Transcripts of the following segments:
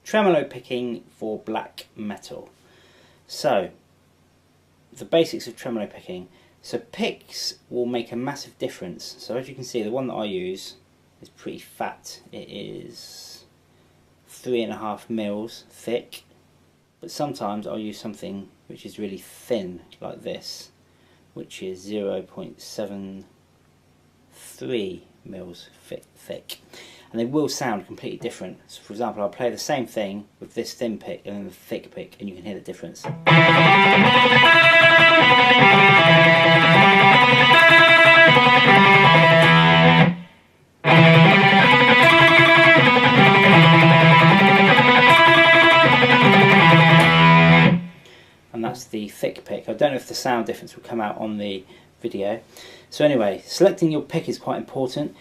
Tremolo picking for black metal. So, the basics of tremolo picking. So picks will make a massive difference. So as you can see, the one that I use is pretty fat. It is 3.5 mils thick. But sometimes I'll use something which is really thin, like this, which is 0.73 mils thick. And they will sound completely different. So for example, I'll play the same thing with this thin pick and then the thick pick, and you can hear the difference. And that's the thick pick. I don't know if the sound difference will come out on the video. So anyway, selecting your pick is quite important.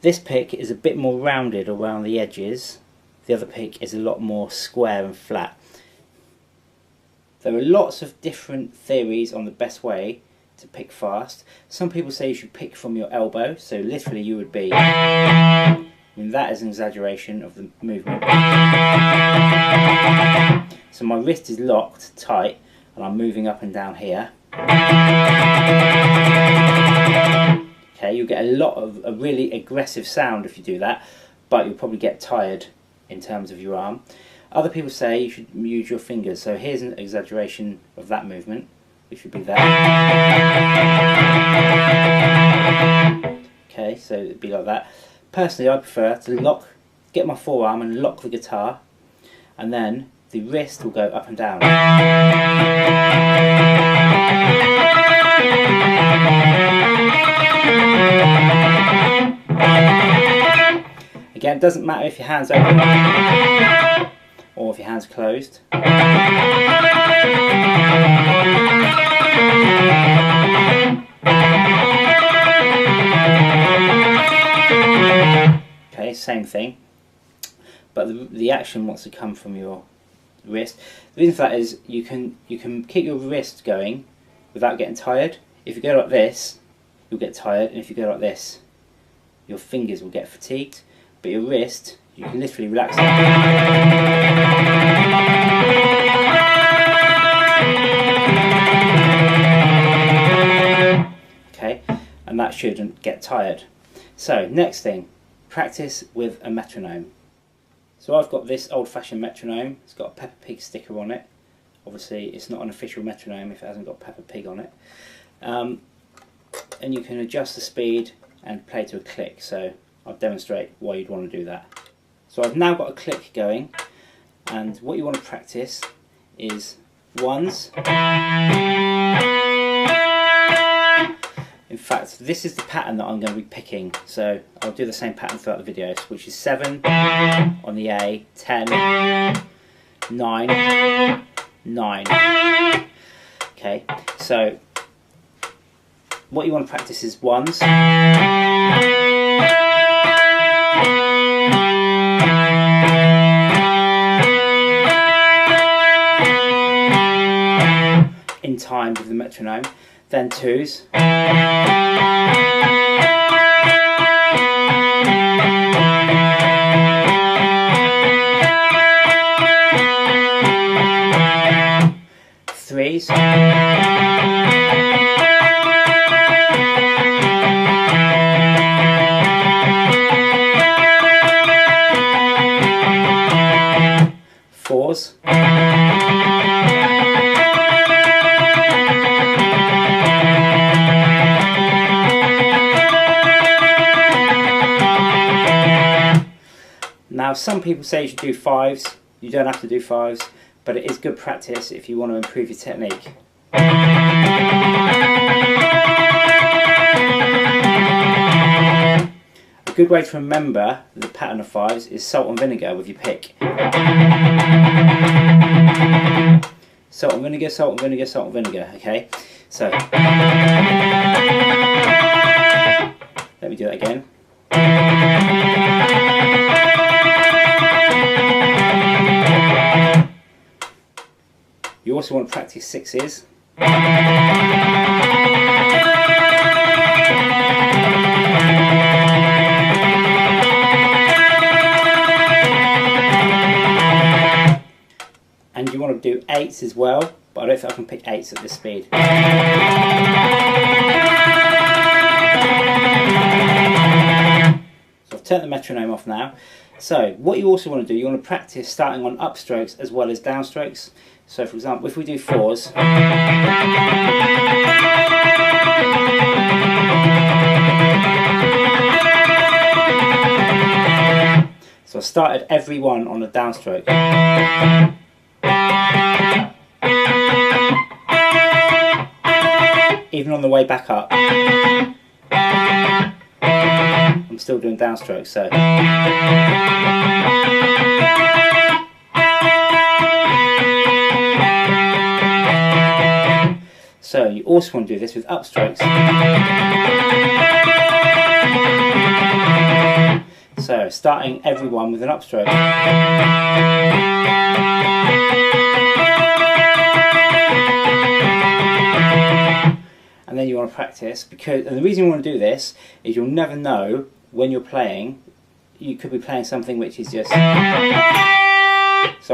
This pick is a bit more rounded around the edges. The other pick is a lot more square and flat. There are lots of different theories on the best way to pick fast. Some people say you should pick from your elbow, so literally you would be... I mean, that is an exaggeration of the movement. So my wrist is locked tight and I'm moving up and down here. Okay, you'll get a lot of a really aggressive sound if you do that, but you'll probably get tired in terms of your arm. Other people say you should use your fingers, so here's an exaggeration of that movement, which would be there. Okay, so it'd be like that. Personally, I prefer to get my forearm and lock the guitar, and then the wrist will go up and down. Again, it doesn't matter if your hand's open or if your hand's closed. Okay, same thing, but the action wants to come from your wrist. The reason for that is you can keep your wrist going without getting tired. If you go like this, you'll get tired, and if you go like this, your fingers will get fatigued. But your wrist, you can literally relax it. Okay, and that shouldn't get tired. So next thing, practice with a metronome. So I've got this old-fashioned metronome. It's got a Peppa Pig sticker on it. Obviously it's not an official metronome if it hasn't got Peppa Pig on it. And you can adjust the speed and play to a click. So I'll demonstrate why you'd want to do that. So I've now got a click going, and what you want to practice is ones. In fact, this is the pattern that I'm going to be picking, so I'll do the same pattern throughout the videos, which is 7 on the A, 10, 9, 9. Okay, so what you want to practice is ones. In time with the metronome, then twos, threes, fours, now some people say you should do fives. You don't have to do fives, but it is good practice if you want to improve your technique. A good way to remember the pattern of fives is salt and vinegar with your pick. Salt and vinegar, salt and vinegar, salt and vinegar, okay? So, let me do that again. You also want to practice sixes. and you want to do 8s as well, but I don't think I can pick 8s at this speed. So I've turned the metronome off now. So what you also want to do, you want to practice starting on upstrokes as well as downstrokes. So for example, if we do 4s, so I started every one on a downstroke. Even on the way back up, I'm still doing downstrokes. So you also want to do this with upstrokes. So starting every one with an upstroke. And then you want to practice, and the reason you want to do this is you'll never know when you're playing. You could be playing something which is just, so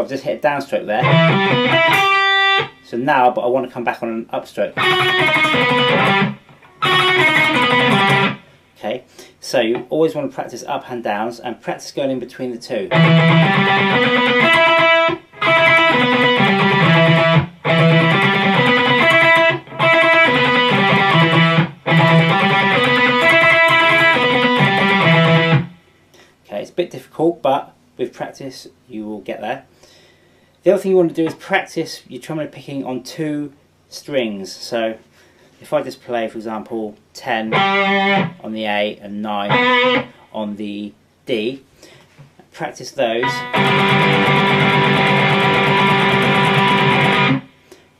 I've just hit a downstroke there. So now, but I want to come back on an upstroke. Okay, so you always want to practice up and downs and practice going in between the two. Okay, it's a bit difficult, but with practice you will get there. The other thing you want to do is practice your tremolo picking on 2 strings. So if I just play, for example, 10 on the A and 9 on the D, practice those.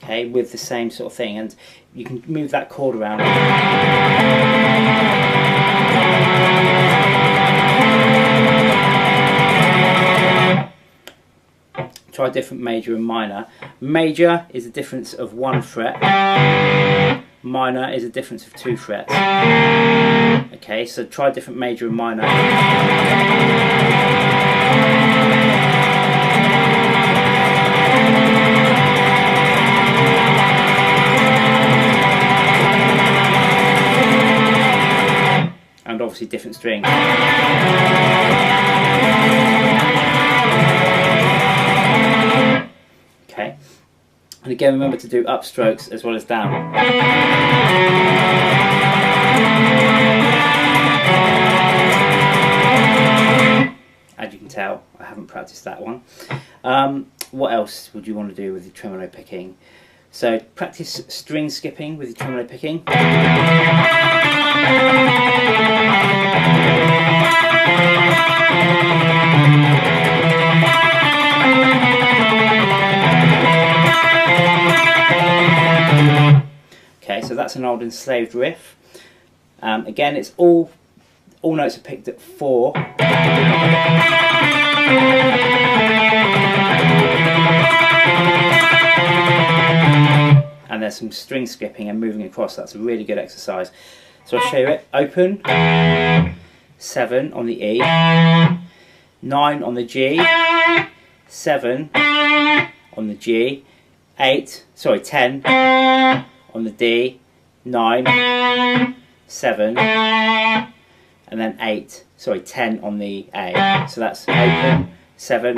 Okay, with the same sort of thing, and you can move that chord around. Try different major and minor. Major is a difference of 1 fret. Minor is a difference of 2 frets. Okay, so try different major and minor. And obviously different strings. Okay, and again remember to do upstrokes as well as down. As you can tell, I haven't practiced that one. What else would you want to do with your tremolo picking? So practice string skipping with your tremolo picking. Okay, so that's an old enslaved riff. Again, it's all notes are picked at 4. And there's some string skipping and moving across. That's a really good exercise. So I'll show you it. Open, 7 on the E, 9 on the G, 7 on the G, 10 on the D, 9, 7, and then 10 on the A. So that's open, 7,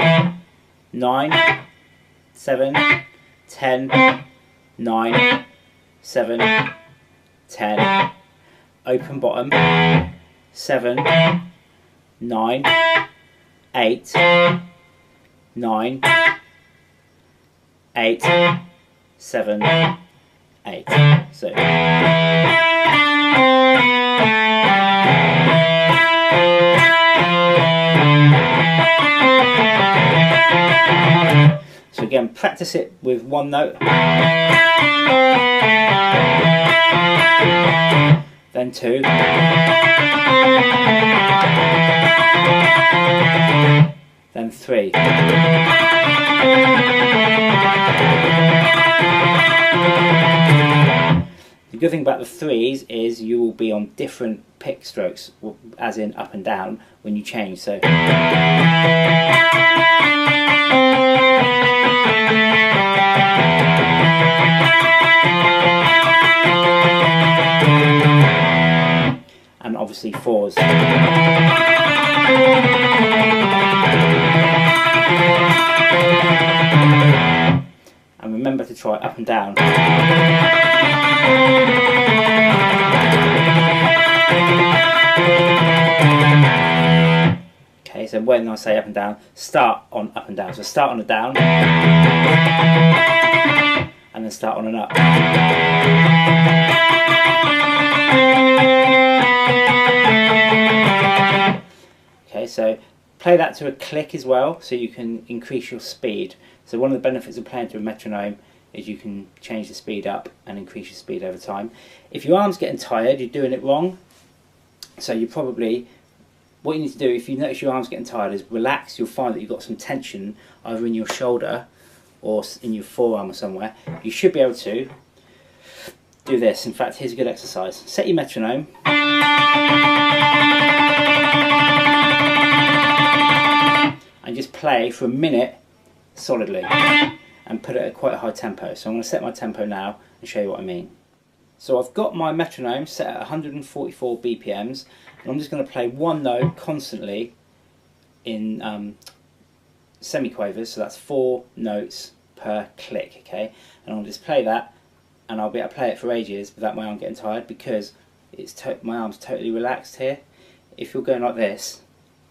9, 7, 10, 9, 7, 10, open bottom, 7, 9, 8, 9, 8, 7, 8. So again, practice it with 1 note, then 2, then 3. The good thing about the 3s is you will be on different pick strokes, as in up and down, when you change. So 4s. And remember to try up and down. Okay, so when I say up and down, start on up and down. So start on a down, and then start on an up. Okay, so play that to a click as well, so you can increase your speed. So one of the benefits of playing to a metronome is you can change the speed up and increase your speed over time. If your arm's getting tired, you're doing it wrong. So you probably, what you need to do if you notice your arm's getting tired is relax. You'll find that you've got some tension either in your shoulder or in your forearm or somewhere. You should be able to do this. In fact, here's a good exercise. Set your metronome. And just play for a minute solidly and put it at quite a high tempo. So I'm going to set my tempo now and show you what I mean. So I've got my metronome set at 144 BPMs, and I'm just going to play one note constantly in semiquavers, so that's 4 notes per click, okay? And I'll just play that, and I'll be able to play it for ages without my arm getting tired, because it's my arm's totally relaxed here. If you're going like this,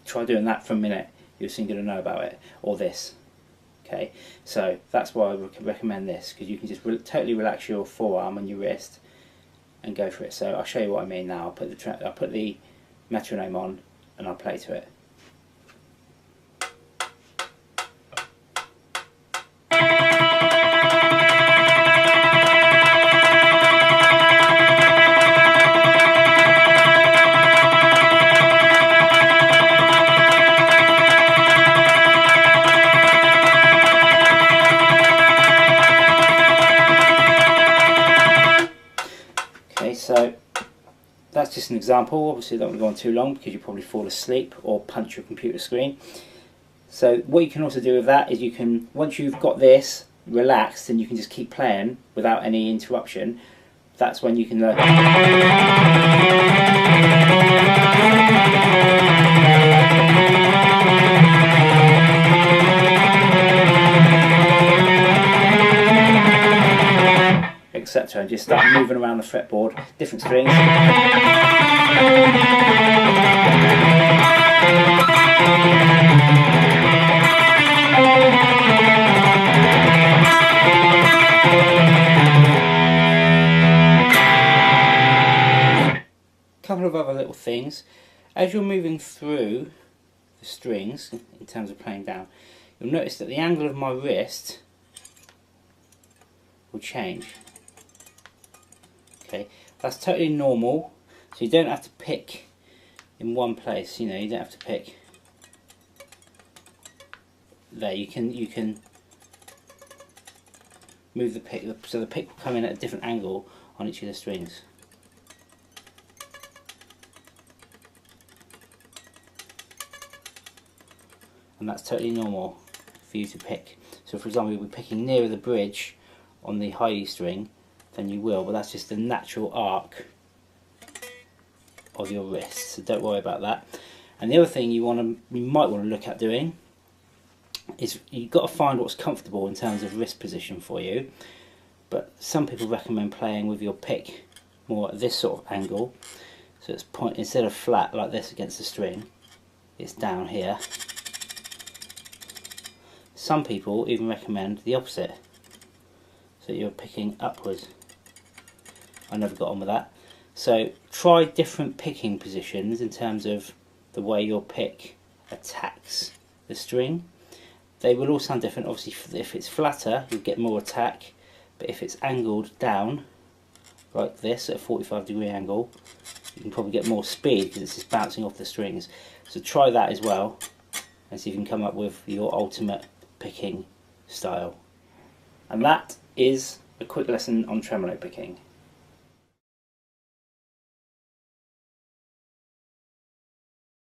try doing that for a minute. You're soon going to know about it, or this. Okay, so that's why I recommend this, because you can just totally relax your forearm and your wrist and go for it. So I'll show you what I mean now. I'll put the metronome on and I'll play to it. So that's just an example. Obviously, don't want to go on too long because you probably fall asleep or punch your computer screen. So what you can also do with that is you can, once you've got this relaxed and you can just keep playing without any interruption, that's when you can learn. Etc. and just start moving around the fretboard, different strings. Couple of other little things. As you're moving through the strings, in terms of playing down, you'll notice that the angle of my wrist will change. Okay, that's totally normal, so you don't have to pick in one place. You know, you don't have to pick there. You can move the pick, so the pick will come in at a different angle on each of the strings. And that's totally normal for you to pick. So for example, you'll be picking nearer the bridge on the high E string, then you will, but that's just the natural arc of your wrist, so don't worry about that. And the other thing you might want to look at doing is you've got to find what's comfortable in terms of wrist position for you. But some people recommend playing with your pick more at this sort of angle, so it's instead of flat like this against the string, it's down here. Some people even recommend the opposite, so you're picking upwards. I never got on with that. So try different picking positions in terms of the way your pick attacks the string. They will all sound different. Obviously, if it's flatter, you'll get more attack, but if it's angled down like this at a 45-degree angle, you can probably get more speed because it's just bouncing off the strings. So try that as well and see if you can come up with your ultimate picking style. And that is a quick lesson on tremolo picking.